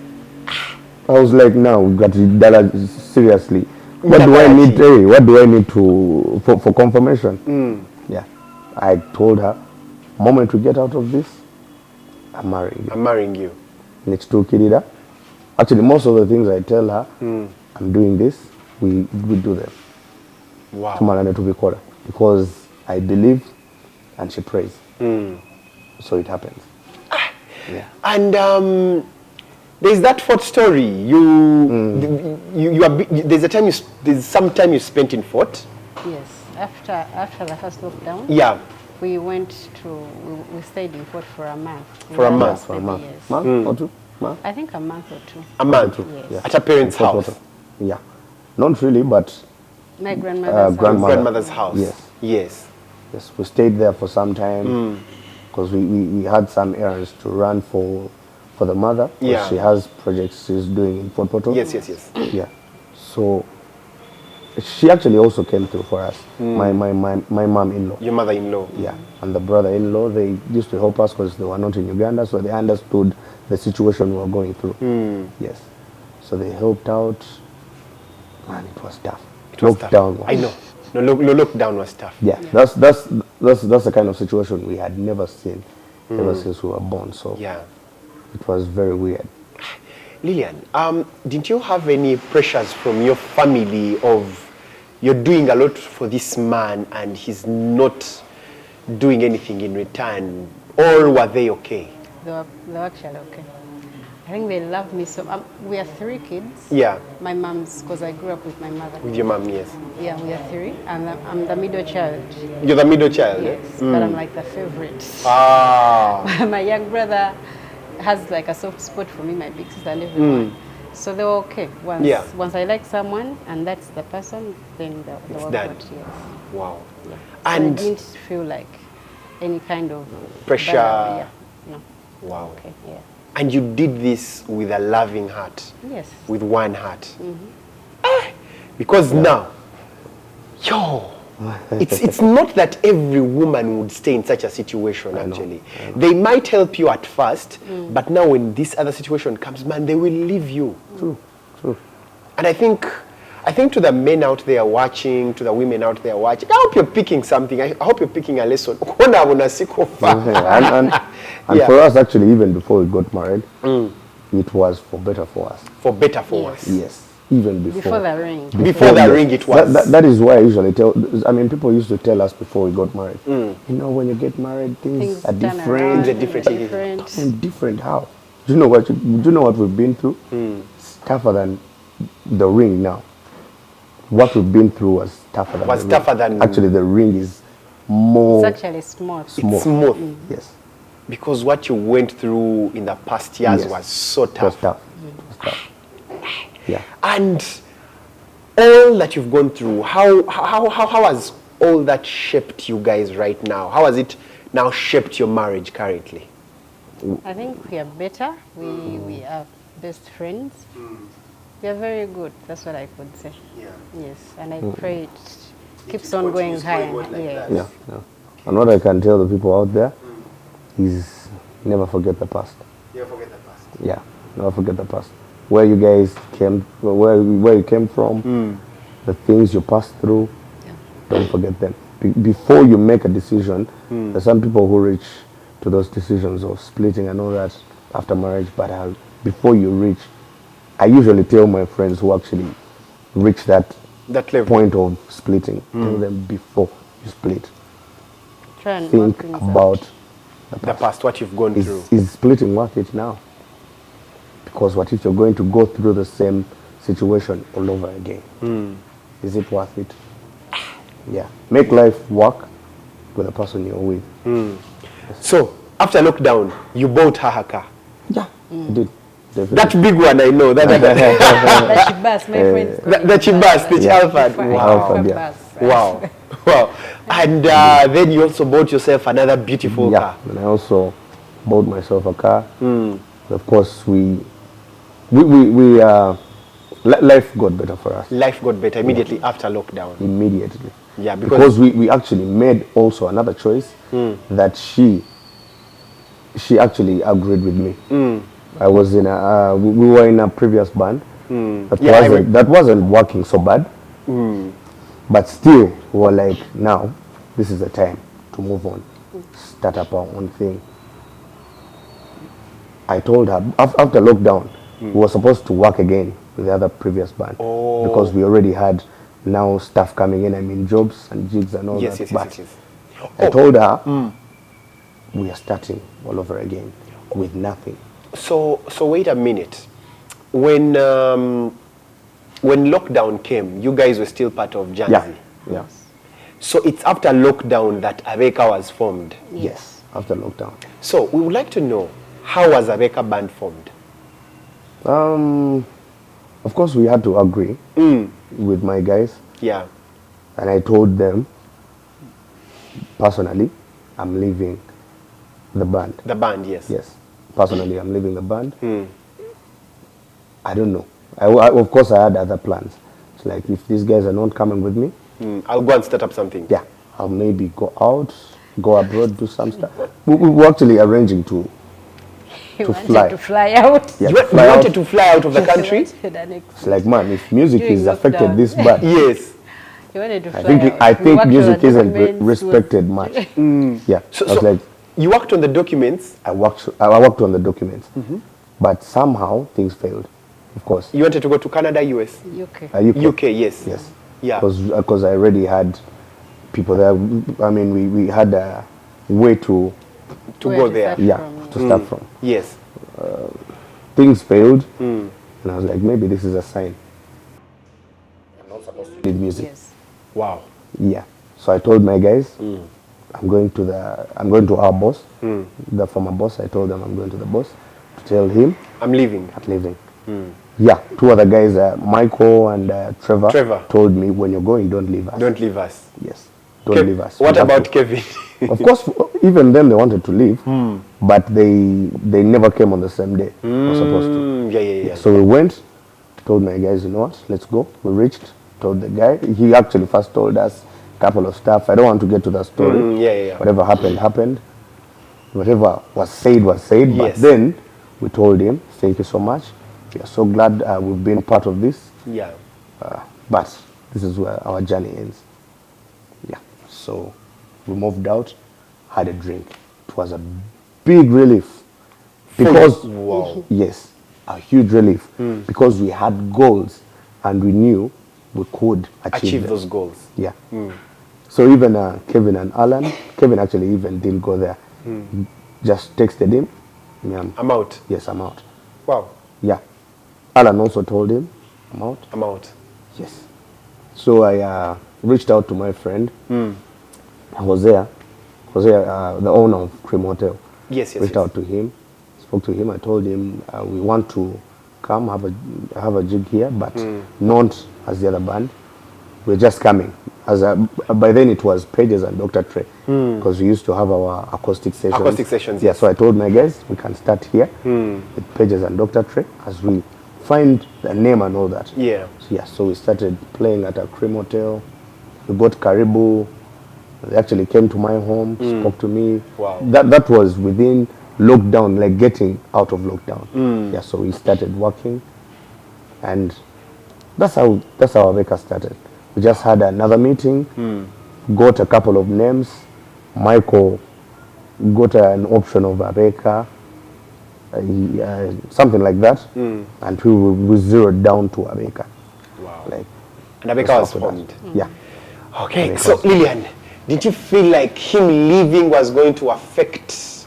I was like, now we got to dollar seriously. What Yeah, do I but need? Hey, what do I need to for confirmation? Yeah. I told her, moment we get out of this, I'm marrying you. I'm marrying you. Next to Kirida. Actually, most of the things I tell her, I'm doing this, we do them. Wow. Tumalane to be quarter. Because I believe and she prays. So it happens. Yeah. And there's that Fort story. There's some time you spent in Fort. Yes. After the first lockdown, Yeah. we went to, we stayed in Fort for a month. For a We month. had For a month. yes. Month or two? Month? I think a month or two. A month. Yes. Yeah. At a parent's Fort house. Water. Yeah. Not really, but My grandmother's grandmother. house. Grandmother's house. Yes. Yes. yes, we stayed there for some time because we had some errands to run for the mother. 'Cause Yeah. She has projects she's doing in Fort Portal. Yes. Yeah. So she actually also came through for us. My mom-in-law. Your mother-in-law. Yeah, and the brother-in-law, they used to help us because they were not in Uganda, so they understood the situation we were going through. Yes, so they helped out, and it was tough. It was Lockdown tough. I know. No, lockdown was tough. Yeah, that's the kind of situation we had never seen ever since we were born. So Yeah. it was very weird. Lillian, didn't you have any pressures from your family of you're doing a lot for this man and he's not doing anything in return? Or were they okay? They were actually okay. I think they love me so. We are 3 kids. Yeah, My mom's, because I grew up with my mother. with your mom, yes. Yeah, we are 3, and I'm the middle child. You're the middle child? Yes, but I'm like the favorite. Ah, My young brother has like a soft spot for me, my big sister and everyone. So they were okay. Once I like someone and that's the person, then the work done. out, yes. Wow. Yeah. And so I didn't feel like any kind of pressure. barrier. Yeah. No. Wow. Okay. Yeah. And you did this with a loving heart. Yes. With one heart. Because now, it's not that every woman would stay in such a situation, actually. I know. They might help you at first, but now when this other situation comes, man, they will leave you. True. And I think to the men out there watching, to the women out there watching, I hope you're picking something. I hope you're picking a lesson. And for us, actually, even before we got married, it was for better for us. For better for us. Yes. Even before. Before the ring. Before the ring it was. That is why I usually tell, people used to tell us before we got married, you know, when you get married, things are different. Different how? Do you know what we've been through? It's tougher than the ring now. What we've been through was tougher than actually, the ring is more... It's actually smooth. It's smooth. Yes. Because what you went through in the past years was so tough. It was tough. Yeah. And all that you've gone through, how has all that shaped you guys right now? How has it now shaped your marriage currently? I think we are better. We are best friends. We are very good. That's what I could say. Yeah. Yes. And I pray it keeps on going high. Yeah. And what I can tell the people out there is never forget the past. Never forget the past. Yeah. Never forget the past. Where you guys came, where you came from, the things you passed through, don't forget them. Before you make a decision, there's some people who reach to those decisions of splitting and all that after marriage, but before you reach, I usually tell my friends who actually reach that level. Point of splitting, tell them before you split, try and think about the past, what you've gone through. Is splitting worth it now? Because what if you're going to go through the same situation all over again? Is it worth it? Yeah. Make life work with the person you're with. So, after lockdown, you bought her a car. Yeah, I did. Definitely. That big one, I know. The Chibas, my friends. The Chibas, the Chalford. Wow. Wow. And then you also bought yourself another beautiful car. Yeah, and I also bought myself a car. Of course, life got better for us. Life got better immediately after lockdown. Immediately. Yeah, because we actually made also another choice that she actually agreed with me. I was in we were in a previous band that wasn't working so bad, but still we were like, now this is the time to move on, start up our own thing. I told her after lockdown we were supposed to work again with the other previous band because we already had now stuff coming in. I mean, jobs and gigs and all that. But I told her we are starting all over again with nothing. So wait a minute. When lockdown came, you guys were still part of Janzi. Yeah. So it's after lockdown that Abeka was formed. Yes, after lockdown. So we would like to know, how was Abeka band formed? Of course, we had to agree with my guys. Yeah. And I told them, personally, I'm leaving the band. The band, yes. Yes. Personally, I'm leaving the band. I don't know. Of course, I had other plans. It's like, if these guys are not coming with me, I'll go and start up something. Yeah. I'll maybe go out, go abroad, do some stuff. We were actually arranging to fly. To fly out. Yeah, you wanted to fly out of the country? It's like, man, if music is affected this bad. Yes. You wanted to fly I think music isn't respected much. Yeah. So like, you worked on the documents? I worked on the documents. But somehow things failed. Of course. You wanted to go to Canada, US? UK. UK, yes. Yes. Yeah. Because I already had people there. I mean, we had a way to go there. To start from. Yes. Things failed, and I was like, maybe this is a sign. I'm not supposed to lead music. Yes. Wow. Yeah. So I told my guys, I'm going to our boss, the former boss. I told them I'm going to the boss. to tell him I'm leaving. I'm leaving. Yeah, two other guys, Michael and Trevor, told me, when you're going, don't leave us. Don't leave us. Yes, don't leave us. What We have about to- Kevin? Of course, even then they wanted to leave, but they never came on the same day. Were supposed to. Yeah. So we went, told my guys, you know what, let's go. We reached, told the guy. He actually first told us a couple of stuff. I don't want to get to that story. Yeah. Whatever happened. Whatever was said. But Yes. then we told him, thank you so much. We are so glad we've been part of this. Yeah. But this is where our journey ends. Yeah. So we moved out, had a drink. It was a big relief. Because, Wow. yes, a huge relief. Because we had goals and we knew we could achieve them. Those goals. Yeah. So even Kevin and Alan, Kevin actually even didn't go there. Just texted him. Yeah, I'm out. yes, I'm out. Wow. Yeah. Alan also told him, I'm out. I'm out. Yes. So I reached out to my friend, Hosea, the owner of Cream Hotel. Yes. Reached out to him, spoke to him. I told him we want to come have a jig here, but not as the other band. We're just coming. By then it was Pages and Dr. Trey, because we used to have our acoustic sessions. Acoustic sessions, Yeah. yes. So I told my guys we can start here with Pages and Dr. Trey as we find the name and all that. Yeah. So we started playing at a Cream Hotel. We got Karibu. They actually came to my home, spoke to me. Wow. That was within lockdown, like getting out of lockdown. Yeah, so we started working, and that's how Abeka started. We just had another meeting, got a couple of names. Michael got an option of Abeka, something like that, and we zeroed down to Abeka. Wow. Like, And Abeka was after that. formed. Yeah. Okay. Abeka So was- Lillian, did you feel like him leaving was going to affect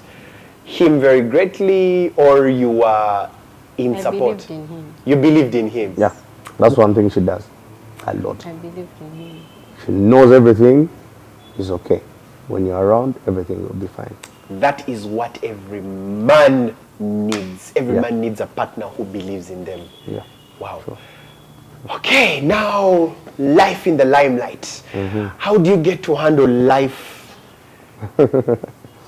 him very greatly, or you were in I support? believed in him. You believed in him. Yeah, that's one thing she does a lot. I believed in him. She knows everything is okay. When you're around, everything will be fine. That is what every man needs. Every Yeah. man needs a partner who believes in them. Yeah. Wow. Sure. Okay, now life in the limelight. How do you get to handle life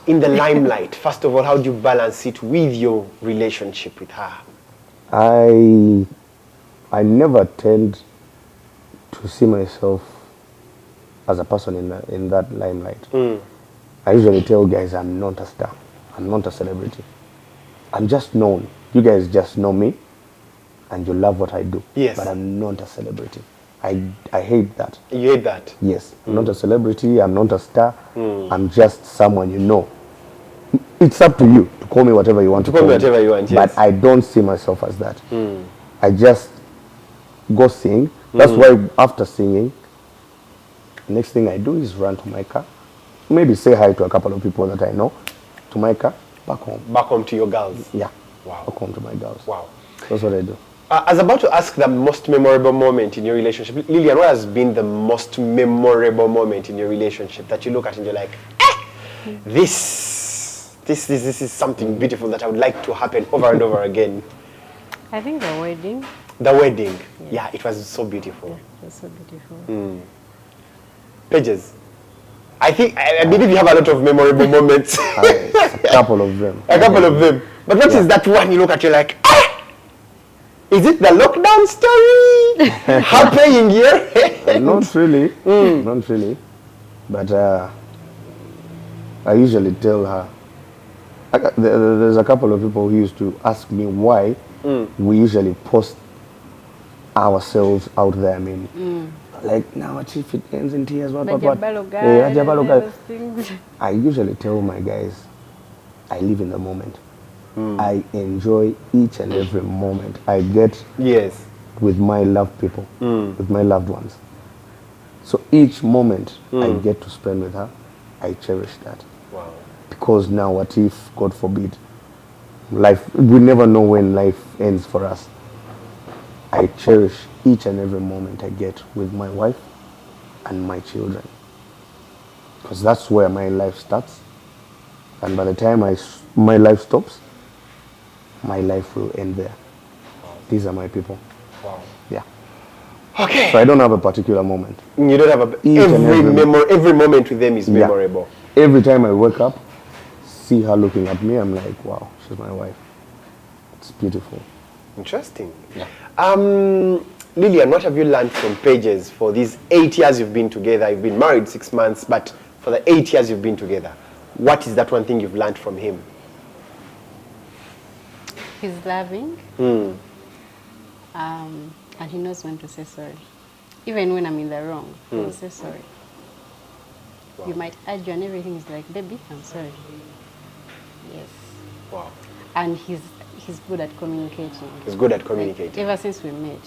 in the limelight? First of all, how do you balance it with your relationship with her? I never tend to see myself as a person in that limelight. I usually tell guys I'm not a star. I'm not a celebrity. I'm just known. You guys just know me and you love what I do. Yes. But I'm not a celebrity. I hate that. You hate that? Yes. I'm not a celebrity. I'm not a star. I'm just someone you know. It's up to you to call me whatever you want to call me whatever you want, yes. But I don't see myself as that. I just go sing. That's why after singing, next thing I do is run to my car. Maybe say hi to a couple of people that I know. To my car, back home. Back home to your girls? Yeah. Wow. Back home to my girls. Wow. That's what I do. I was about to ask the most memorable moment in your relationship. Lillian, what has been the most memorable moment in your relationship that you look at and you're like, this is something beautiful that I would like to happen over and over again? I think the wedding. The wedding. Yeah, it was so beautiful. It was so beautiful. Pages. I believe you have a lot of memorable moments. A couple of them. A couple of them. But what is that one you look at, you're like, is it the lockdown story happening here? Not really. Not really. But I usually tell her. There's a couple of people who used to ask me why we usually post ourselves out there. I mean, like, now what if it ends in tears? What? Majabalo guy, Yeah, Majabalo guy. those things. I usually tell my guys, I live in the moment. I enjoy each and every moment I get Yes. with my loved people, with my loved ones. So each moment I get to spend with her, I cherish that. Wow. Because now what if, God forbid, life, we never know when life ends for us. I cherish each and every moment I get with my wife and my children. Because that's where my life starts. And by the time my life stops, my life will end there. These are my people. Wow. Yeah. Okay. So I don't have a particular moment. You don't have every moment with them is memorable. Yeah. Every time I wake up, see her looking at me, I'm like, wow, she's my wife. It's beautiful. Interesting. Yeah. Lillian, what have you learned from Pages for these 8 years you've been together? You've been married 6 months, but for the 8 years you've been together, what is that one thing you've learned from him? He's loving. And he knows when to say sorry. Even when I'm in the wrong, he'll say sorry. Wow. You might argue and everything is like, baby, I'm sorry. Yes. Wow. And he's good at communicating. He's good at communicating. Like, ever since we met,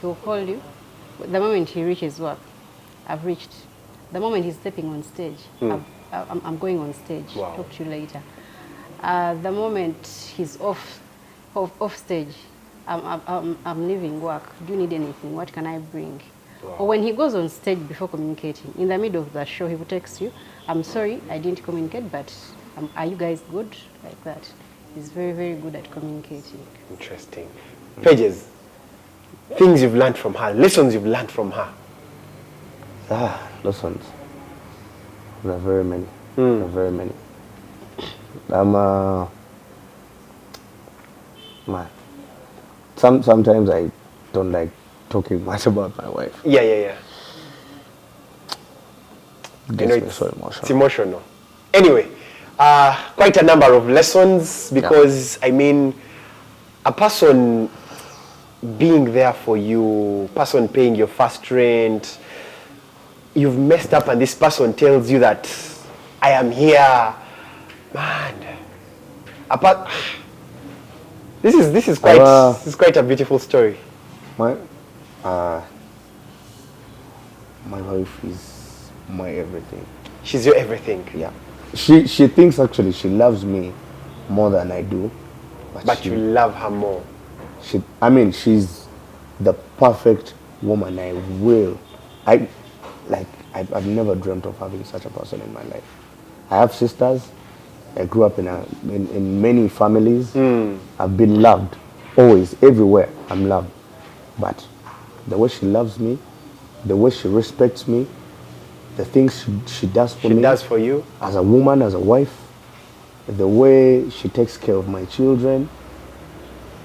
he'll call you. The moment he reaches work, I've reached. The moment he's stepping on stage, I'm going on stage. Wow. Talk to you later. The moment he's off stage, I'm leaving work. Do you need anything? What can I bring? Wow. Or when he goes on stage before communicating, in the middle of the show, he will text you, I'm sorry, I didn't communicate, but are you guys good? Like that. He's very, very good at communicating. Interesting. Pages, things you've learned from her, lessons you've learned from her. Lessons. There are very many. There are very many. Man. Sometimes I don't like talking much about my wife. Yeah. It gets me It's so emotional. It's emotional. Anyway, quite a number of lessons because, I mean, a person being there for you, person paying your first rent, you've messed up and this person tells you that I am here. Man, this is quite a beautiful story. My wife is my everything. She's your everything. Yeah. She thinks actually she loves me more than I do. But you love her more. She's the perfect woman. I've never dreamt of having such a person in my life. I have sisters. I grew up in many families. I've been loved, always, everywhere. I'm loved. But the way she loves me, the way she respects me, the things she does for me. She does for you? As a woman, as a wife, the way she takes care of my children,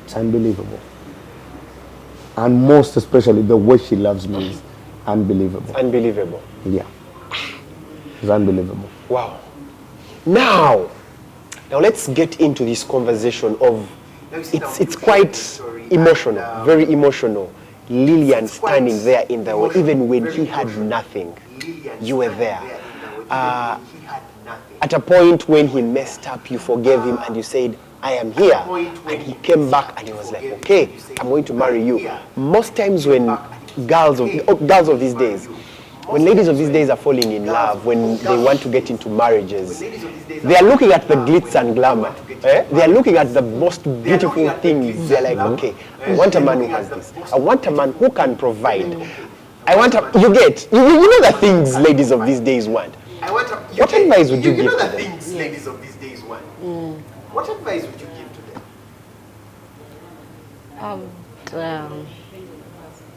it's unbelievable. And most especially, the way she loves me is unbelievable. Unbelievable. Yeah. It's unbelievable. Wow. Now let's get into this conversation of, it's quite emotional, very emotional. Lillian standing there in the way, even when he had nothing, you were there. At a point when he messed up, you forgave him and you said, I am here. And he came back and he was like, okay, I'm going to marry you. Most times when girls of these days, when ladies of these days are falling in love, when they want to get into marriages, they are looking at the glitz and glamour. They are looking at the most beautiful things. They're like, okay, I want a man who has this. I want a man who can provide. You know the things ladies of these days want. What advice would you give to them? Things ladies of these days want. What advice would you give to them?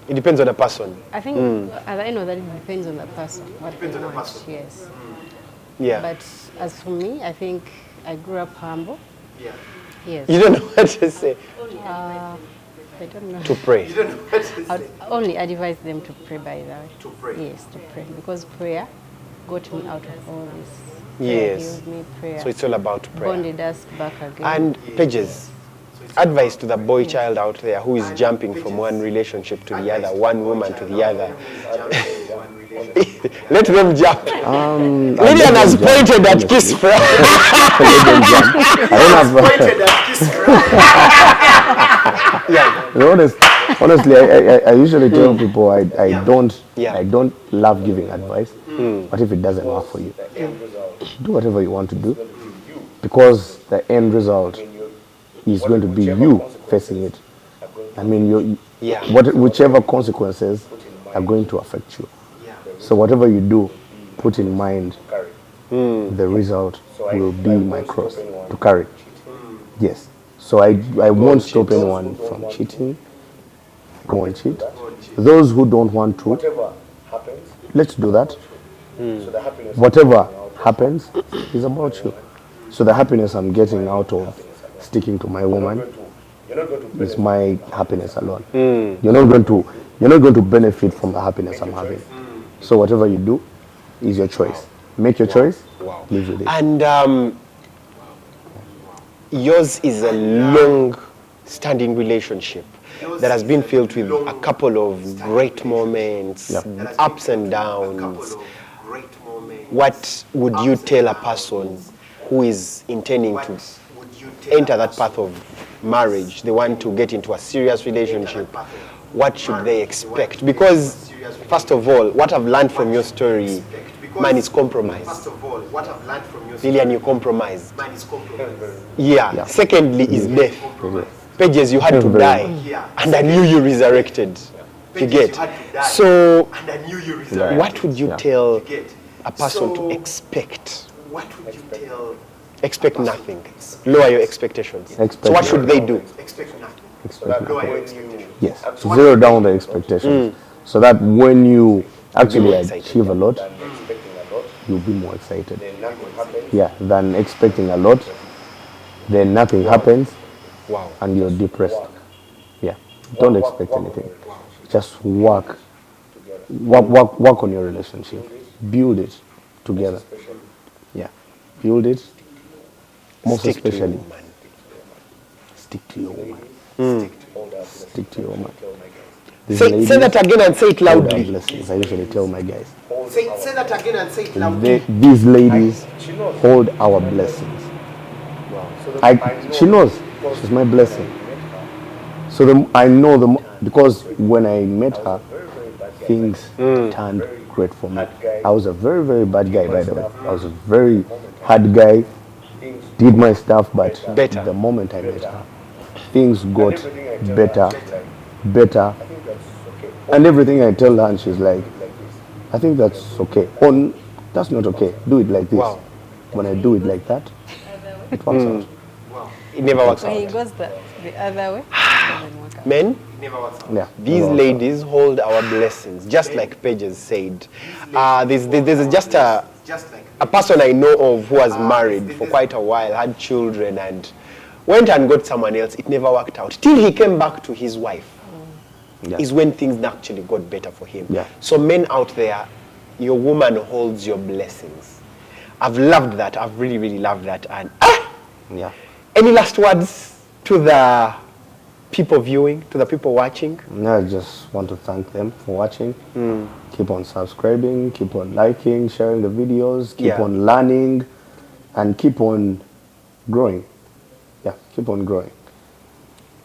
It depends on the person. I think at the end of that, it depends on the person. What they want. Yes. Yeah. But as for me, I think I grew up humble. Yeah. Yes. You don't know what to say. I don't know. To pray. You don't know what to I'd say. only advise them to pray by that. To pray. Yes, to pray. Because prayer got me out of all this. Yes. Prayer healed me, prayer So it's all about prayer. bonded us back again. And Pages, advice to the boy child out there who is jumping from one relationship to the other, one woman to the other. Let them jump. Lillian has pointed at Kiss Fry. Honestly, I usually tell people I don't love giving advice. But if it doesn't work for you, do whatever you want to do, because the end result is going to be you facing it. I mean, whichever consequences are going to affect you. So whatever you do, put in mind the result will be my cross to carry. Yes. So I won't stop anyone from cheating. Go and cheat. Those who don't want to, let's do that. Whatever happens is about you. So the happiness I'm getting out of sticking to my woman is my happiness alone. You're not going to benefit from the happiness I'm having. So whatever you do is your choice. Make your choice. Live with it. And yours is a long-standing relationship that has been filled with a couple of great moments, ups and downs. What would you tell a person who is intending to enter that path of marriage? They want to get into a serious relationship. What should they expect? Because, first of all, what I've learned from your story, man, is compromise. Lillian, you compromise. Yeah. Secondly is death. Pages, you had to die, and I knew you resurrected. You get. So, what would you tell a person to expect? Expect nothing. Lower your expectations. So what should they do? Expect nothing. Yes. Zero down the expectations. So that when you actually achieve a lot, you'll be more excited. Yeah, than expecting a lot, then nothing happens, and you're depressed. Yeah, don't expect anything. Just work on your relationship. Build it together. Yeah, build it. Most especially, stick to your woman. Stick to your woman. Say that again and say it loudly. Blessings. I usually tell my guys. Say that again and say it loudly. These ladies hold our blessings. She knows she's my blessing. So I know because when I met her, things turned great for me. I was a very, very bad guy, by the way. I was a very hard guy, did my stuff, but the moment I met her, things got better. And everything I tell her, and she's like, I think that's okay. Oh, that's not okay. Do it like this. When I do it like that, it works out. It never works out. When he goes the other way, it doesn't work out. Men, Yeah. these ladies hold our blessings, just like Pages said. There's just a person I know of who was married for quite a while, had children, and went and got someone else. It never worked out. Till he came back to his wife. Is when things actually got better for him. So men out there, your woman holds your blessings. I've loved that. I've really, really loved that. And any last words to the people viewing, to the people watching? No, I just want to thank them for watching. Keep on subscribing, keep on liking, sharing the videos, keep on learning, and keep on growing. Yeah, keep on growing.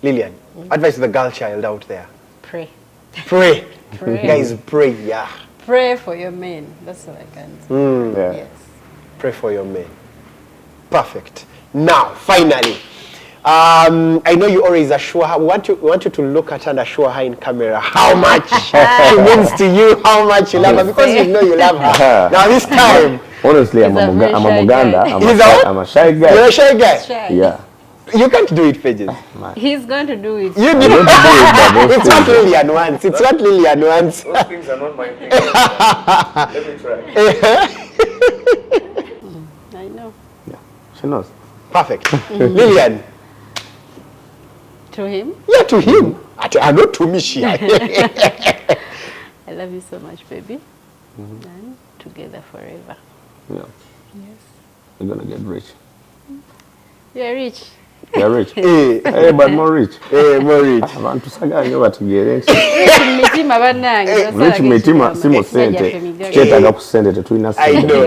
Lillian, advice to the girl child out there. Pray. Pray. Pray. Guys, pray, yeah. Pray for your men. That's what I can say. Yes. Pray for your men. Perfect. Now, finally, I know you always assure her. We want you to look at her and assure her in camera how much she means to you, how much you love her, because you know you love her. Now this time, honestly, I'm a Muganda. I'm a shy guy. You're a shy guy. Shy. Yeah. You can't do it, Pages. He's going to do it. You do it. It's what Lillian wants. It's what Lillian wants. Those things are not my thing. Let me try. I know. Yeah, she knows. Perfect. Lillian. To him, Yeah, to him. Not to me, she. I love you so much, baby. And together forever. Yeah. Yes. You're gonna get rich. You're rich. You're rich. Hey, Hey, but more rich. more rich. Abantu saganyo batugere. Mitima banange. Rich metima simo sente. Chetaga kusende tetulina I sente. know.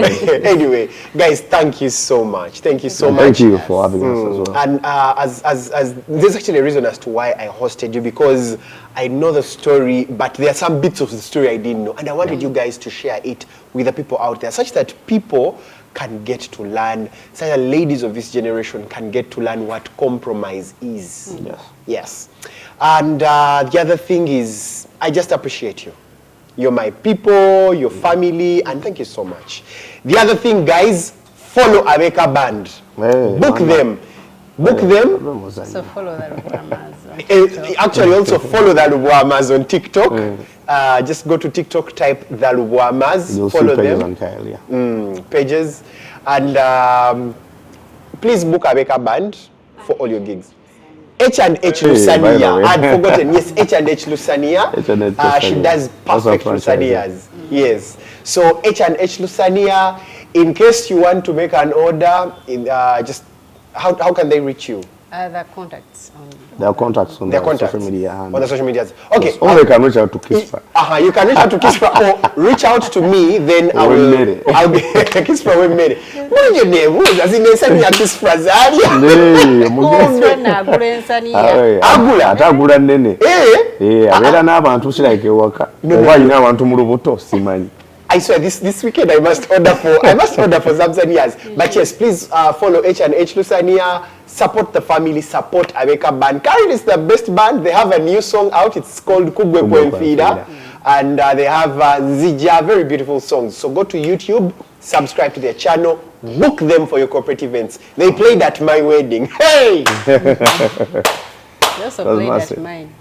Anyway, guys, thank you so much. Thank you so much. Thank you for having us as well. And as there's actually a reason as to why I hosted you, because I know the story, but there are some bits of the story I didn't know, and I wanted you guys to share it with the people out there, such that people can get to learn, such that ladies of this generation can get to learn what compromise is. Yes. And the other thing is, I just appreciate you. You're my people, your family, and thank you so much. The other thing, guys, follow Abeka Band. Hey, Book them. Book them. So follow the Lubwamas. Actually, also follow the Lubwamas on TikTok. Just go to TikTok, type the Lubwamas, You'll follow see pages them. on Kyle, yeah. Pages. And please book a Beka band for all your gigs. H&H by the Lusania. way. I'd forgotten. Yes, H&H Lusania. H&H She Lusania. does Also perfect franchise, Lusanias. Yes. So H&H Lusania, in case you want to make an order, just how can they reach you? The contacts. There are contacts on Their the contacts social media. on the social medias. Okay. Or they can reach out to Kispa. You can reach out to Kispa or reach out to me. Then I will. Weve. I'll be Kispa. We made it. What is your name? Who is? As in, send me a Kispa. Nee, mugezi. Agula. Atagula nene. Abera n'abantu like ewaka. Oba alina abantu mu lubuto simanyi. I swear this weekend I must order for Zamzanias. But yes, please follow H&H Lusania, support the family, support Abeka band. Currently it's the best band. They have a new song out. It's called Kugwe Poemfida. And they have Zija, very beautiful songs. So go to YouTube, subscribe to their channel, book them for your corporate events. They played at my wedding. Hey! They also played massive. at mine.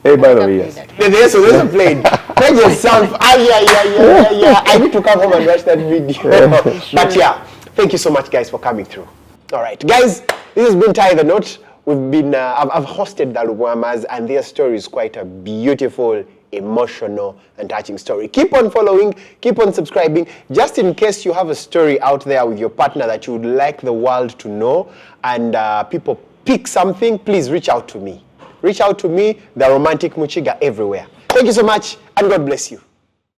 Hey, by the way, yes. They also played. They just sound. Yeah. I need to come home and watch that video. But yeah, thank you so much, guys, for coming through. All right, guys, this has been Tie the Knot. We've been. I've hosted the Lubwamas, and their story is quite a beautiful, emotional, and touching story. Keep on following. Keep on subscribing. Just in case you have a story out there with your partner that you would like the world to know, and people pick something, please reach out to me. Reach out to me, the Romantic Muchiga, everywhere. Thank you so much, and God bless you.